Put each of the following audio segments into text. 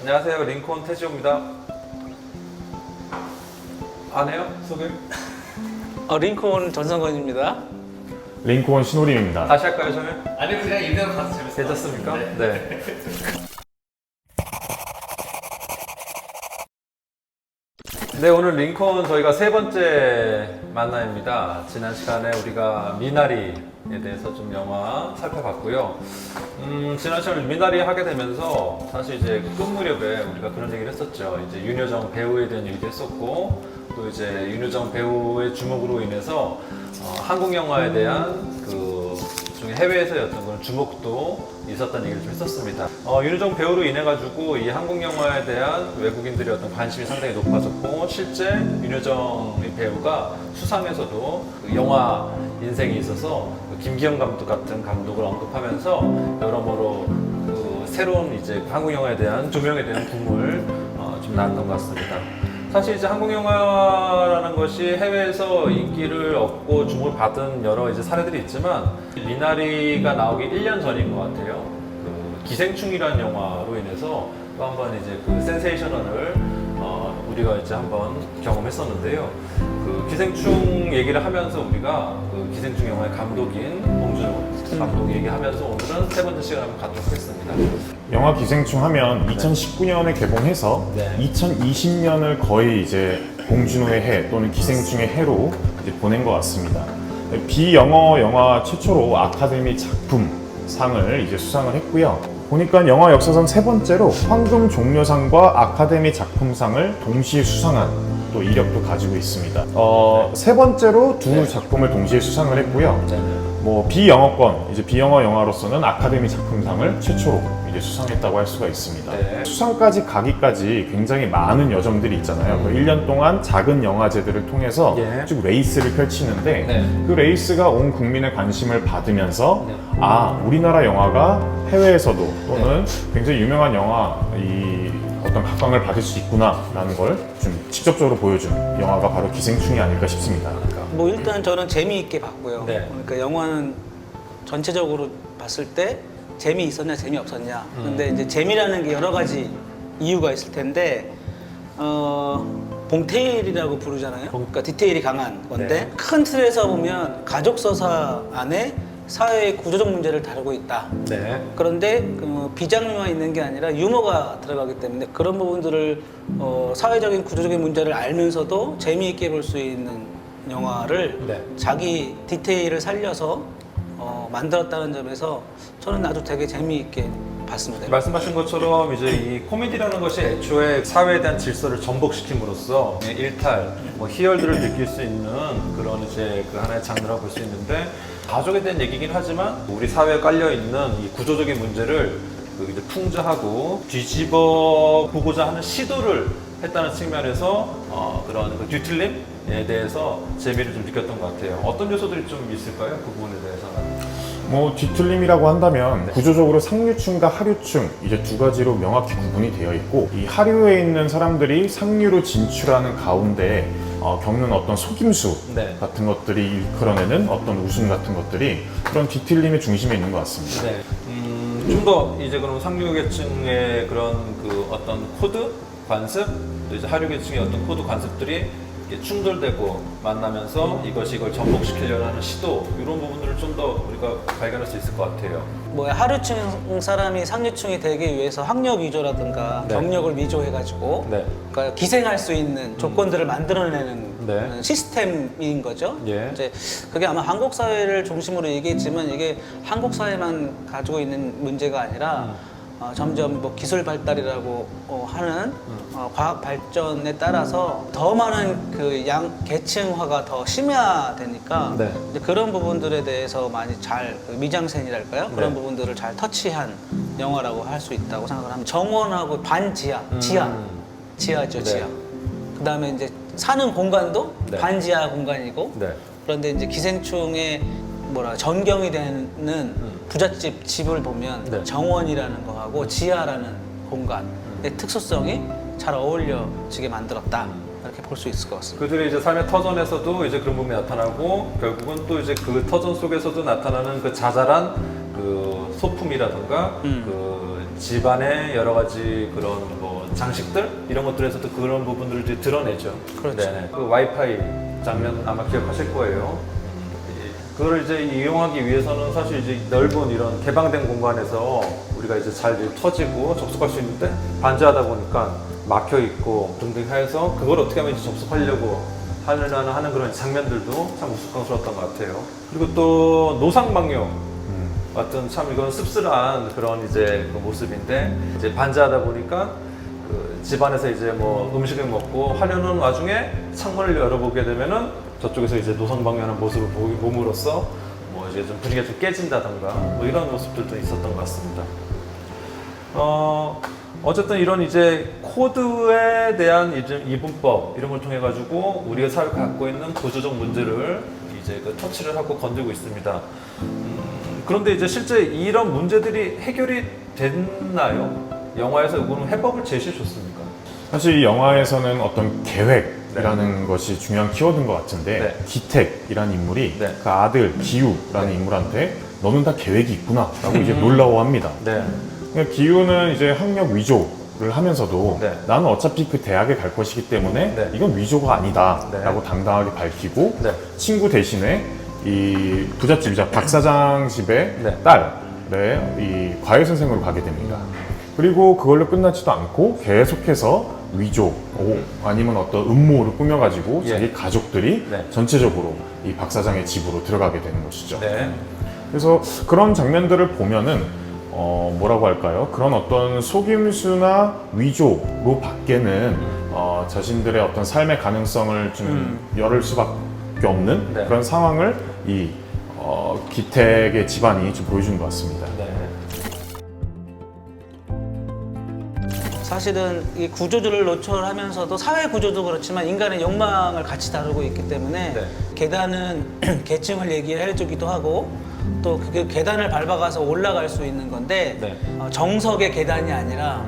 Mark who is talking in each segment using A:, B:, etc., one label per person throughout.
A: 안녕하세요. 링콘 태지호입니다. 안 해요? 소개?
B: 링콘 전성건입니다.
C: 링콘 신호림입니다.
A: 다시 할까요, 저는?
D: 아니 그냥 이대로 가서 재밌을 것
A: 괜찮습니까?
D: 같은데.
A: 네. 네, 오늘 링콘 저희가 세 번째 만남입니다. 지난 시간에 우리가 미나리에 대해서 좀 영화 살펴봤고요. 지난 시간에 미나리 하게 되면서 사실 이제 끝 무렵에 우리가 그런 얘기를 했었죠. 이제 윤여정 배우에 대한 얘기도 했었고, 또 이제 윤여정 배우의 주목으로 인해서 한국 영화에 대한 그 중에 해외에서의 어떤 그런 주목도 있었다는 얘기를 좀 했었습니다. 윤여정 배우로 인해 가지고 이 한국 영화에 대한 외국인들의 어떤 관심이 상당히 높아졌고, 실제 윤여정 배우가 수상에서도 그 영화 인생에 있어서 그 김기현 감독 같은 감독을 언급하면서 여러모로 그 새로운 이제 한국 영화에 대한 조명에 대한 붐을 좀 낳았던 것 같습니다. 사실 이제 한국 영화라는 것이 해외에서 인기를 얻고 주목을 받은 여러 이제 사례들이 있지만, 미나리가 나오기 1년 전인 것 같아요. 그 기생충이라는 영화로 인해서 또 한 번 이제 그 센세이션을 우리가 이제 한번 경험했었는데요. 그 기생충 얘기를 하면서 우리가 그 기생충 영화의 감독인 봉준호 감독 얘기하면서 오늘은 세 번째 시간 한번 갖도록 하겠습니다.
C: 영화 기생충 하면 2019년에 개봉해서
A: 네.
C: 2020년을 거의 이제 봉준호의 해 또는 기생충의 해로 이제 보낸 것 같습니다. 비영어 영화 최초로 아카데미 작품상을 이제 수상을 했고요. 보니까 영화 역사상 세 번째로 황금 종려상과 아카데미 작품상을 동시에 수상한 또 이력도 가지고 있습니다. 세 번째로 두 작품을 동시에 수상을 했고요. 뭐 비영어권, 이제 비영어 영화로서는 아카데미 작품상을 최초로 이제 수상했다고 할 수가 있습니다.
A: 네.
C: 수상까지 가기까지 굉장히 많은 여정들이 있잖아요. 그 1년 동안 작은 영화제들을 통해서
A: 예.
C: 쭉 레이스를 펼치는데
A: 네.
C: 그 레이스가 온 국민의 관심을 받으면서
A: 네.
C: 아, 우리나라 영화가 해외에서도 또는 굉장히 유명한 영화 이 어떤 각광을 받을 수 있구나라는 걸 좀 직접적으로 보여준 영화가 바로 기생충이 아닐까 싶습니다.
B: 뭐 일단 저는 재미있게 봤고요.
A: 네.
B: 그러니까 영화는 전체적으로 봤을 때 재미있었냐 재미없었냐. 근데 이제 재미라는 게 여러 가지 이유가 있을 텐데 봉테일이라고 부르잖아요. 그러니까 디테일이 강한 건데
A: 네.
B: 큰 틀에서 보면 가족 서사 안에 사회의 구조적 문제를 다루고 있다.
A: 네.
B: 그런데 그 비장미만 있는 게 아니라 유머가 들어가기 때문에 그런 부분들을 사회적인 구조적인 문제를 알면서도 재미있게 볼 수 있는 영화를
A: 네.
B: 자기 디테일을 살려서 만들었다는 점에서 저는 아주 되게 재미있게 봤습니다.
A: 말씀하신 것처럼 이제 이 코미디라는 것이 애초에 사회에 대한 질서를 전복시킴으로써 일탈, 뭐 희열들을 느낄 수 있는 그런 이제 그 하나의 장르라고 볼 수 있는데, 가족에 대한 얘기긴 하지만 우리 사회에 깔려 있는 이 구조적인 문제를 그 이제 풍자하고 뒤집어 보고자 하는 시도를 했다는 측면에서 그런 그 뒤틀림에 대해서 재미를 좀 느꼈던 것 같아요. 어떤 요소들이 좀 있을까요? 그 부분에 대해서는.
C: 뭐 뒤틀림이라고 한다면 구조적으로 상류층과 하류층 이제 두 가지로 명확히 구분이 되어 있고, 이 하류에 있는 사람들이 상류로 진출하는 가운데 겪는 어떤 속임수
A: 네.
C: 같은 것들이 일컬어내는 어떤 웃음 같은 것들이 그런 뒤틀림의 중심에 있는 것 같습니다.
A: 네. 좀 더 이제 그럼 상류계층의 그런 그 어떤 코드 관습, 또 이제 하류계층의 어떤 코드 관습들이 이렇게 충돌되고 만나면서 이걸 전복시키려는 하는 시도, 이런 부분들을 좀 더 우리가 발견할 수 있을 것 같아요.
B: 뭐 하류층 사람이 상류층이 되기 위해서 학력 위조라든가
A: 네.
B: 경력을 위조해가지고
A: 네.
B: 그러니까 기생할 수 있는 조건들을 만들어내는
A: 네.
B: 시스템인 거죠.
A: 예.
B: 이제 그게 아마 한국 사회를 중심으로 얘기했지만 이게 한국 사회만 가지고 있는 문제가 아니라 점점 뭐 기술 발달이라고 하는 과학 발전에 따라서 더 많은 그 계층화가 더 심화되니까
A: 네.
B: 이제 그런 부분들에 대해서 많이 잘 미장센이랄까요? 그런
A: 네.
B: 부분들을 잘 터치한 영화라고 할 수 있다고 생각을 합니다. 정원하고 반지하, 지하죠,
A: 네.
B: 지하. 그다음에 이제 사는 공간도
A: 네.
B: 반지하 공간이고
A: 네.
B: 그런데 이제 기생충의 전경이 되는 부잣집 집을 보면
A: 네.
B: 정원이라는 거하고 지하라는 공간의 특수성이 잘 어울려지게 만들었다. 이렇게 볼 수 있을 것 같습니다.
A: 그들의 이제 삶의 터전에서도 이제 그런 부분이 나타나고, 결국은 또 이제 그 터전 속에서도 나타나는 그 자잘한 그 소품이라든가 그 집안의 여러 가지 그런 뭐 장식들 이런 것들에서도 그런 부분들을 이제 드러내죠.
B: 그렇죠.
A: 네네. 그 와이파이 장면 아마 기억하실 거예요. 그걸 이제 이용하기 위해서는 사실 이제 넓은 이런 개방된 공간에서 우리가 이제 잘 이제 터지고 접속할 수 있는데 반지하다 보니까 막혀 있고 등등 해서 그걸 어떻게 하면 이제 접속하려고 하는 그런 장면들도 참 우스꽝스러웠던 것 같아요. 그리고 또 노상방뇨 같은 참 이건 씁쓸한 그런 이제 그 모습인데 이제 반지하다 보니까 그 집안에서 이제 뭐 음식을 먹고 하려는 와중에 창문을 열어보게 되면은 저쪽에서 이제 노상방뇨하는 모습을 봄으로써 뭐 이제 좀 분위기가 좀 깨진다던가 뭐 이런 모습들도 있었던 것 같습니다. 어쨌든 이런 이제 코드에 대한 이제 이분법 이런 걸 통해 가지고 우리가 사회가 갖고 있는 구조적 문제를 이제 그 터치를 하고 건들고 있습니다. 그런데 이제 실제 이런 문제들이 해결이 됐나요? 영화에서 이거는 해법을 제시해 줬습니까?
C: 사실 이 영화에서는 어떤 계획이라는 것이 중요한 키워드인 것 같은데
A: 네.
C: 기택이라는 인물이
A: 네.
C: 그 아들 기우라는 인물한테 너는 다 계획이 있구나 라고 이제 놀라워합니다.
A: 네.
C: 그러니까 기우는 이제 학력 위조를 하면서도
A: 네.
C: 나는 어차피 그 대학에 갈 것이기 때문에
A: 네.
C: 이건 위조가 아니다
A: 네.
C: 라고 당당하게 밝히고
A: 네.
C: 친구 대신에 이 부잣집이자 박 사장 집의
A: 네.
C: 딸의 이 과외 선생으로 가게 됩니다. 그리고 그걸로 끝나지도 않고 계속해서 위조 아니면 어떤 음모를 꾸며가지고
A: 예.
C: 자기 가족들이
A: 네.
C: 전체적으로 이 박 사장의 집으로 들어가게 되는 것이죠.
A: 네.
C: 그래서 그런 장면들을 보면은 뭐라고 할까요? 그런 어떤 속임수나 위조로 밖에는 자신들의 어떤 삶의 가능성을 좀 열을 수밖에 없는
A: 네.
C: 그런 상황을 이 기택의 집안이 좀 보여주는 것 같습니다.
A: 네.
B: 사실은 이 구조들을 노출하면서도 사회 구조도 그렇지만 인간의 욕망을 같이 다루고 있기 때문에
A: 네.
B: 계단은 계층을 얘기해주기도 하고 또 그 계단을 밟아가서 올라갈 수 있는 건데
A: 네.
B: 정석의 계단이 아니라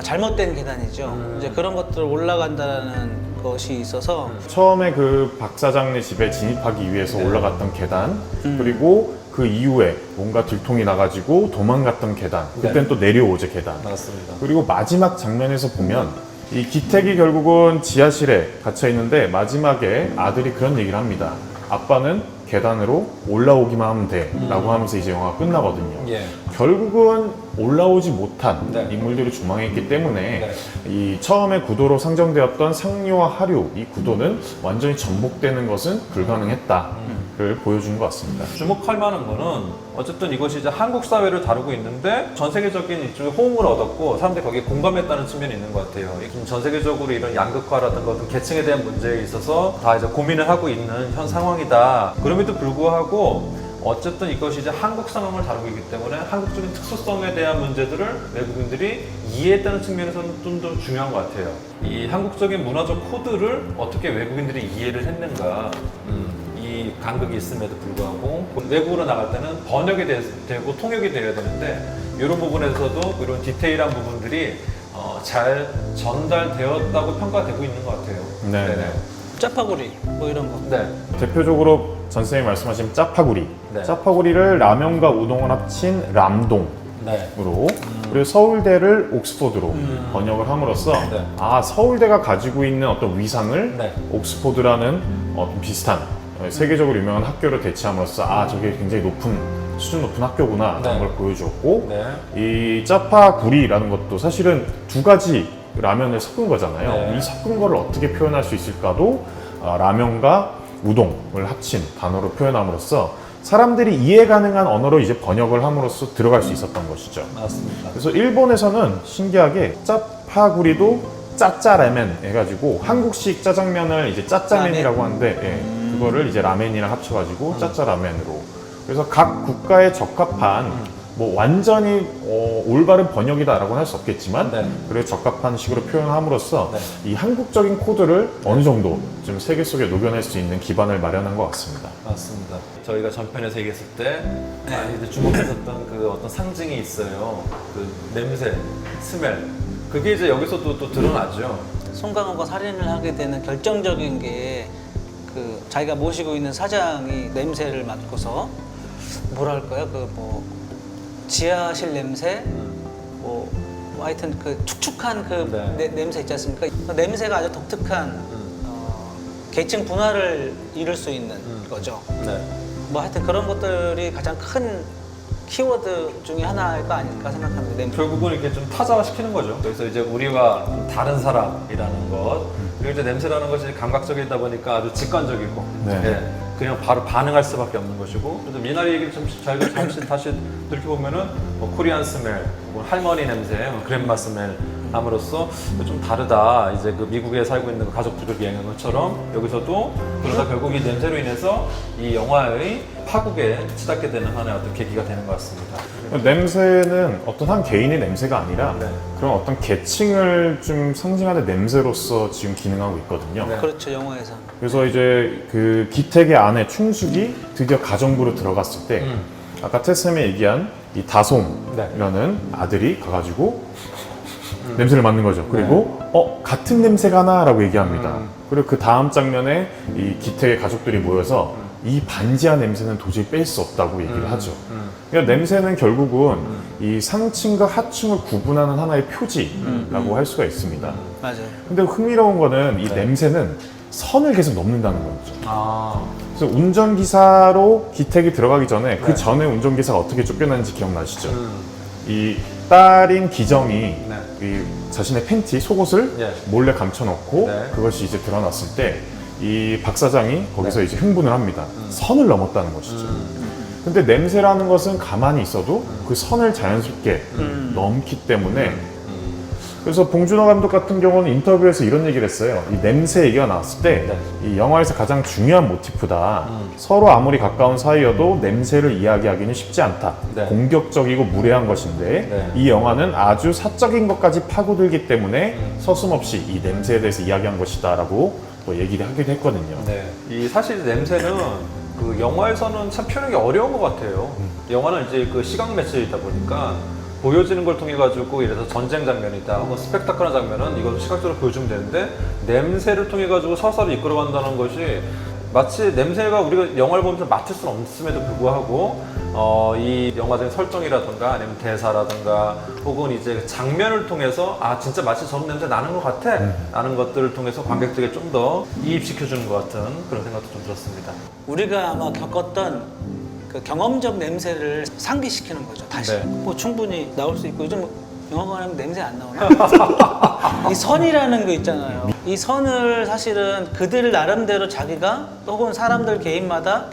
B: 잘못된 계단이죠. 이제 그런 것들을 올라간다는 것이 있어서
C: 처음에 그 박 사장네 집에 진입하기 위해서 올라갔던 계단 그리고 그 이후에 뭔가 들통이 나가지고 도망갔던 계단 그땐
A: 네.
C: 또 내려오제 계단
A: 맞습니다.
C: 그리고 마지막 장면에서 보면 이 기택이 결국은 지하실에 갇혀 있는데 마지막에 아들이 그런 얘기를 합니다. 아빠는 계단으로 올라오기만 하면 돼 라고 하면서 이제 영화가 끝나거든요.
A: 예.
C: 결국은 올라오지 못한
A: 네.
C: 인물들이 조망했기 때문에
A: 네.
C: 이 처음에 구도로 상정되었던 상류와 하류 이 구도는 완전히 전복되는 것은 불가능했다를 보여주는 것 같습니다.
A: 주목할 만한 거는 어쨌든 이것이 이제 한국 사회를 다루고 있는데 전 세계적인 이쪽에 호응을 얻었고 사람들이 거기에 공감했다는 측면이 있는 것 같아요. 전 세계적으로 이런 양극화라든가 어떤 계층에 대한 문제에 있어서 다 이제 고민을 하고 있는 현 상황이다. 그럼에도 불구하고 어쨌든 이것이 이제 한국 상황을 다루고 있기 때문에 한국적인 특수성에 대한 문제들을 외국인들이 이해했다는 측면에서는 좀 더 중요한 것 같아요. 이 한국적인 문화적 코드를 어떻게 외국인들이 이해를 했는가. 이 간극이 있음에도 불구하고 외국으로 나갈 때는 번역이 되고 통역이 되어야 되는데 이런 부분에서도 이런 디테일한 부분들이 잘 전달되었다고 평가되고 있는 것 같아요.
C: 네.
A: 네네.
B: 짜파구리 뭐 이런 거.
A: 네.
C: 대표적으로 전 선생님이 말씀하신 짜파구리
A: 네.
C: 짜파구리를 라면과 우동을 합친 람동으로
A: 네.
C: 그리고 서울대를 옥스포드로 번역을 함으로써
A: 네.
C: 아 서울대가 가지고 있는 어떤 위상을
A: 네.
C: 옥스포드라는 좀 비슷한 세계적으로 유명한 학교를 대체함으로써 아 저게 굉장히 수준 높은 학교구나
A: 네.
C: 라는 걸 보여주었고
A: 네.
C: 이 짜파구리라는 것도 사실은 두 가지 라면을 섞은 거잖아요.
A: 네.
C: 이 섞은 거를 어떻게 표현할 수 있을까도 라면과 우동을 합친 단어로 표현함으로써 사람들이 이해 가능한 언어로 이제 번역을 함으로써 들어갈 수 있었던 것이죠.
A: 맞습니다.
C: 그래서 일본에서는 신기하게 짜파구리도 짜짜라멘 해가지고 한국식 짜장면을 이제 짜짜면이라고 하는데 예, 그거를 이제 라멘이랑 합쳐가지고 짜짜라멘으로 그래서 각 국가에 적합한 뭐 완전히 올바른 번역이다라고는 할 수 없겠지만
A: 네.
C: 그래 적합한 식으로 표현함으로써
A: 네.
C: 이 한국적인 코드를 어느 정도 좀 세계 속에 녹여낼 수 있는 기반을 마련한 것 같습니다.
A: 맞습니다. 저희가 전편에서 얘기했을 때 많이들 주목했었던 그 어떤 상징이 있어요. 그 냄새, 스멜. 그게 이제 여기서도 또 드러나죠.
B: 송강호가 살인을 하게 되는 결정적인 게 그 자기가 모시고 있는 사장이 냄새를 맡고서 뭐랄까요 그 뭐 지하실 냄새, 뭐 하여튼 그 축축한 그
A: 네.
B: 냄새 있지 않습니까? 그 냄새가 아주 독특한 계층 분화를 이룰 수 있는 거죠.
A: 네.
B: 뭐 하여튼 그런 것들이 가장 큰 키워드 중에 하나가 아닐까 생각합니다. 냄새.
A: 결국은 이렇게 좀 타자화시키는 거죠. 그래서 이제 우리와 좀 다른 사람이라는 것, 그리고 이제 냄새라는 것이 감각적이다 보니까 아주 직관적이고,
C: 네.
A: 예, 그냥 바로 반응할 수밖에 없는 것이고. 그래서 미나리 얘기를 저희가 잠시 다시 들켜보면은 뭐 코리안 스멜, 뭐 할머니 냄새, 뭐 그랜마 스멜 함으로써 좀 다르다. 이제 그 미국에 살고 있는 그 가족들을 얘기한 것처럼 여기서도 그러다 결국 이 냄새로 인해서 이 영화의 파국에 치닫게 되는 하나의 어떤 계기가 되는 것 같습니다.
C: 냄새는 어떤 한 개인의 냄새가 아니라
A: 네.
C: 그런 어떤 계층을 좀 상징하는 냄새로서 지금 기능하고 있거든요.
A: 네.
B: 그렇죠, 영화에서.
C: 그래서 이제 그 기택의 아내 충숙이 드디어 가정부로 들어갔을 때 아까 테스쌤이 얘기한 이 다솜이라는 아들이 가가지고 냄새를 맡는 거죠. 그리고 같은 냄새가 나라고 얘기합니다. 그리고 그 다음 장면에 이 기택의 가족들이 모여서 이 반지하 냄새는 도저히 뺄 수 없다고 얘기를 하죠. 그러니까 냄새는 결국은 이 상층과 하층을 구분하는 하나의 표지라고 할 수가 있습니다.
B: 맞아요.
C: 근데 흥미로운 거는 이 냄새는 선을 계속 넘는다는 거죠.
A: 아,
C: 그래서 운전기사로 기택이 들어가기 전에
A: 네.
C: 그 전에 운전기사가 어떻게 쫓겨났는지 기억나시죠? 이 딸인 기정이
A: 네.
C: 이 자신의 팬티, 속옷을
A: 예.
C: 몰래 감춰놓고
A: 네.
C: 그것이 이제 드러났을 때 이 박 사장이 거기서
A: 네.
C: 이제 흥분을 합니다. 선을 넘었다는 것이죠. 근데 냄새라는 것은 가만히 있어도 그 선을 자연스럽게 넘기 때문에 그래서 봉준호 감독 같은 경우는 인터뷰에서 이런 얘기를 했어요. 이 냄새 얘기가 나왔을 때 이 영화에서 가장 중요한 모티프다. 서로 아무리 가까운 사이여도 냄새를 이야기하기는 쉽지 않다.
A: 네.
C: 공격적이고 무례한 것인데
A: 네.
C: 이 영화는 아주 사적인 것까지 파고들기 때문에 서슴없이 이 냄새에 대해서 이야기한 것이다 라고 또 얘기를 하기도 했거든요.
A: 네. 이 사실 냄새는 그 영화에서는 참 표현하기 어려운 것 같아요. 영화는 이제 그 시각 매체이다 보니까 보여지는 걸 통해 가지고 예를 들어서 전쟁 장면이다 혹은 스펙타클한 장면은 이것을 시각적으로 보여주면 되는데 냄새를 통해 가지고 서사를 이끌어간다는 것이 마치 냄새가 우리가 영화를 보면서 맡을 수는 없음에도 불구하고 이 영화적인 설정이라든가 아니면 대사라든가 혹은 이제 장면을 통해서 아 진짜 마치 저런 냄새 나는 것 같아 라는 것들을 통해서 관객들에게 좀 더 이입시켜주는 것 같은 그런 생각도 좀 들었습니다.
B: 우리가 아마 겪었던 그 경험적 냄새를 상기시키는 거죠. 다시
A: 네.
B: 뭐 충분히 나올 수 있고 요즘 영화관에 냄새 안 나오나? 이 선이라는 거 있잖아요. 이 선을 사실은 그들 나름대로 자기가 혹은 사람들 개인마다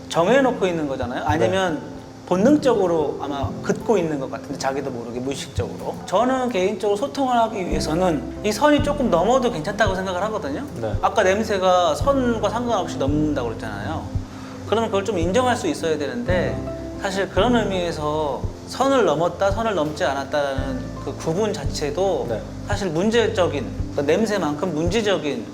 B: 정해놓고 있는 거잖아요. 아니면 본능적으로 아마 긋고 있는 것 같은데 자기도 모르게 무의식적으로. 저는 개인적으로 소통을 하기 위해서는 이 선이 조금 넘어도 괜찮다고 생각을 하거든요.
A: 네.
B: 아까 냄새가 선과 상관없이 넘는다고 그랬잖아요. 그러면 그걸 좀 인정할 수 있어야 되는데 사실 그런 의미에서 선을 넘었다, 선을 넘지 않았다는 그 구분 자체도
A: 네.
B: 사실 문제적인, 그 냄새만큼 문제적인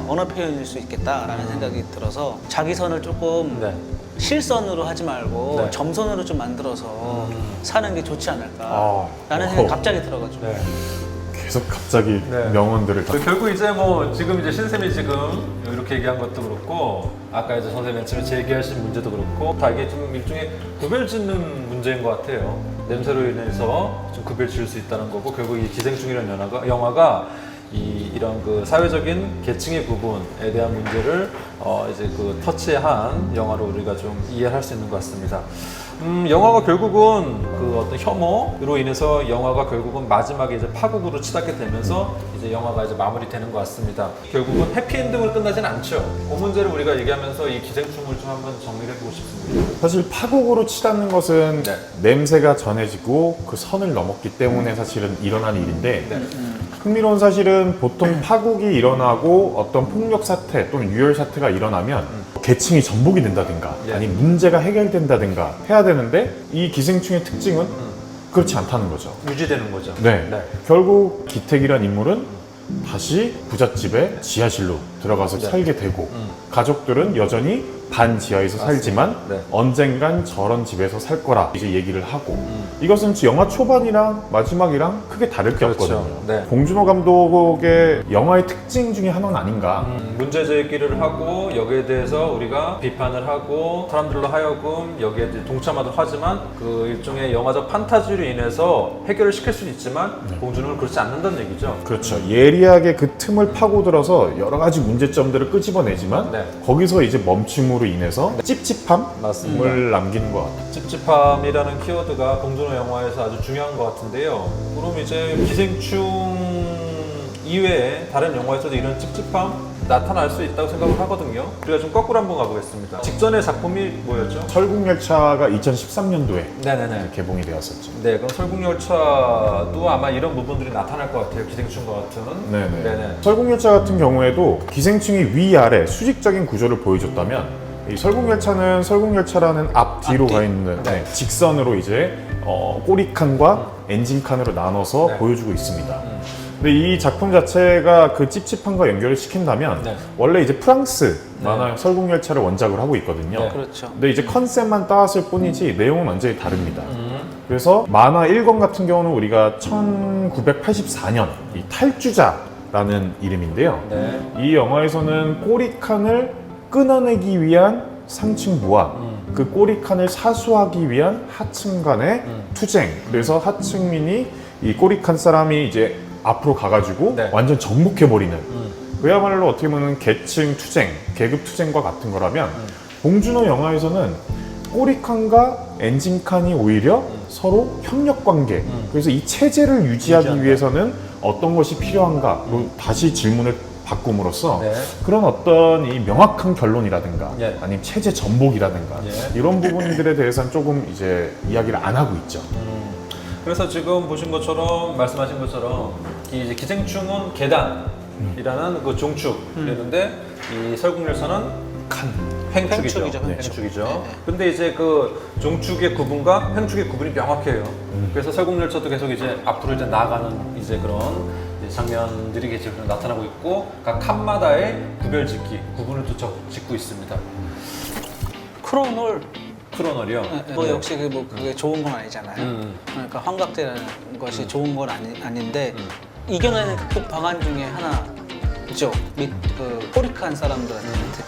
B: 언어 표현일 수 있겠다라는 생각이 들어서 자기 선을 조금
A: 네.
B: 실선으로 하지 말고
A: 네.
B: 점선으로 좀 만들어서 사는 게 좋지 않을까라는
C: 아,
B: 생각이 갑자기 들어가지고.
A: 네.
C: 계속 갑자기
A: 네.
C: 명언들을 다
A: 결국 이제 뭐 지금 이제 신쌤이 지금 이렇게 얘기한 것도 그렇고 아까 이제 선생님 맨 처음에 제기하신 문제도 그렇고 다 이게 좀 일종의 구별짓는 문제인 것 같아요. 냄새로 인해서 좀 구별 지을 수 있다는 거고 결국 이 기생충이라는 영화가 이런 그 사회적인 계층의 부분에 대한 문제를 이제 그 터치한 영화로 우리가 좀 이해할 수 있는 것 같습니다. 영화가 결국은 그 어떤 혐오로 인해서 영화가 결국은 마지막에 이제 파국으로 치닫게 되면서 이제 영화가 이제 마무리되는 것 같습니다. 결국은 해피엔딩으로 끝나진 않죠. 그 문제를 우리가 얘기하면서 이 기생충을 좀 한번 정리를 해보고 싶습니다.
C: 사실 파국으로 치닫는 것은
A: 네.
C: 냄새가 전해지고 그 선을 넘었기 때문에 사실은 일어난 일인데
A: 네.
C: 흥미로운 사실은 보통 파국이 일어나고 어떤 폭력 사태 또는 유혈 사태가 일어나면 계층이 전복이 된다든가
A: 예.
C: 아니 문제가 해결된다든가 해야 되는데 이 기생충의 특징은 그렇지 않다는 거죠.
A: 유지되는 거죠.
C: 네. 결국 기택이란 인물은 다시 부잣집의 지하실로 들어가서 살게 되고 가족들은 여전히 반 지하에서 살지만
A: 네.
C: 언젠간 저런 집에서 살 거라 이제 얘기를 하고 이것은 영화 초반이랑 마지막이랑 크게 다를 게
A: 그렇죠.
C: 없거든요.
A: 네.
C: 봉준호 감독의 영화의 특징 중에 하나는 아닌가.
A: 문제 제기를 하고 여기에 대해서 우리가 비판을 하고 사람들로 하여금 여기에 동참하도록 하지만 그 일종의 영화적 판타지로 인해서 해결을 시킬 수는 있지만 봉준호는 그렇지 않는다는 얘기죠.
C: 그렇죠. 예리하게 그 틈을 파고들어서 여러 가지 문제점들을 끄집어내지만
A: 네.
C: 거기서 이제 멈춤으로 인해서 찝찝함을
A: 맞습니다.
C: 남기는 것 같아요.
A: 찝찝함이라는 키워드가 봉준호 영화에서 아주 중요한 것 같은데요. 그럼 이제 기생충 이외에 다른 영화에서도 이런 찝찝함 나타날 수 있다고 생각을 하거든요. 우리가 좀 거꾸로 한번 가보겠습니다. 직전의 작품이 뭐였죠?
C: 설국열차가 2013년도에
A: 네네네.
C: 개봉이 되었었죠.
A: 네, 그럼 설국열차도 아마 이런 부분들이 나타날 것 같아요. 기생충과 같은.
C: 네네.
A: 네네.
C: 설국열차 같은 경우에도 기생충이 위아래 수직적인 구조를 보여줬다면 이 설국열차는 설국열차라는 앞뒤로
B: 앞뒤.
C: 가 있는 직선으로 이제 꼬리칸과 엔진칸으로 나눠서
A: 네.
C: 보여주고 있습니다. 근데 이 작품 자체가 그 찝찝함과 연결을 시킨다면
A: 네.
C: 원래 이제 프랑스 만화 설국열차를 원작으로 하고 있거든요.
A: 네.
B: 그렇죠.
C: 근데 이제 컨셉만 따왔을 뿐이지 내용은 완전히 다릅니다. 그래서 만화 1권 같은 경우는 우리가 1984년 이 탈주자라는 이름인데요.
A: 네.
C: 이 영화에서는 꼬리칸을 끊어내기 위한 상층부와 그 꼬리칸을 사수하기 위한 하층 간의 투쟁. 그래서 하층민이 이 꼬리칸 사람이 이제 앞으로 가가지고
A: 네.
C: 완전 정복해버리는 그야말로 어떻게 보면 계층 투쟁, 계급 투쟁과 같은 거라면 봉준호 영화에서는 꼬리칸과 엔진칸이 오히려 서로 협력 관계. 그래서 이 체제를 유지하기
A: 유지한다.
C: 위해서는 어떤 것이 필요한가로 다시 질문을 바꿈으로써
A: 네.
C: 그런 어떤 이 명확한 결론이라든가
A: 예.
C: 아니면 체제 전복이라든가
A: 예.
C: 이런 부분들에 대해서는 조금 이제 이야기를 안 하고 있죠.
A: 그래서 지금 보신 것처럼 말씀하신 것처럼 이 이제 기생충은 계단이라는 그 종축이었는데 이 설국열차는 횡축이죠.
B: 횡축이죠, 횡축.
A: 횡축이죠.
B: 네.
A: 근데 이제 그 종축의 구분과 횡축의 구분이 명확해요. 그래서 설국열차도 계속 이제 앞으로 이제 나아가는 이제 그런 이제 장면들이 계속 나타나고 있고 각 칸마다의 구별짓기, 구분을 또 짓고 있습니다.
B: 크로놀
A: 크로널이요.
B: 뭐 역시 그게 좋은 건 아니잖아요. 그러니까 환각제라는 것이 좋은 건 아닌데 이겨내는 극복 방안 중에 하나죠. 그 꼬리칸 사람들한테 특히.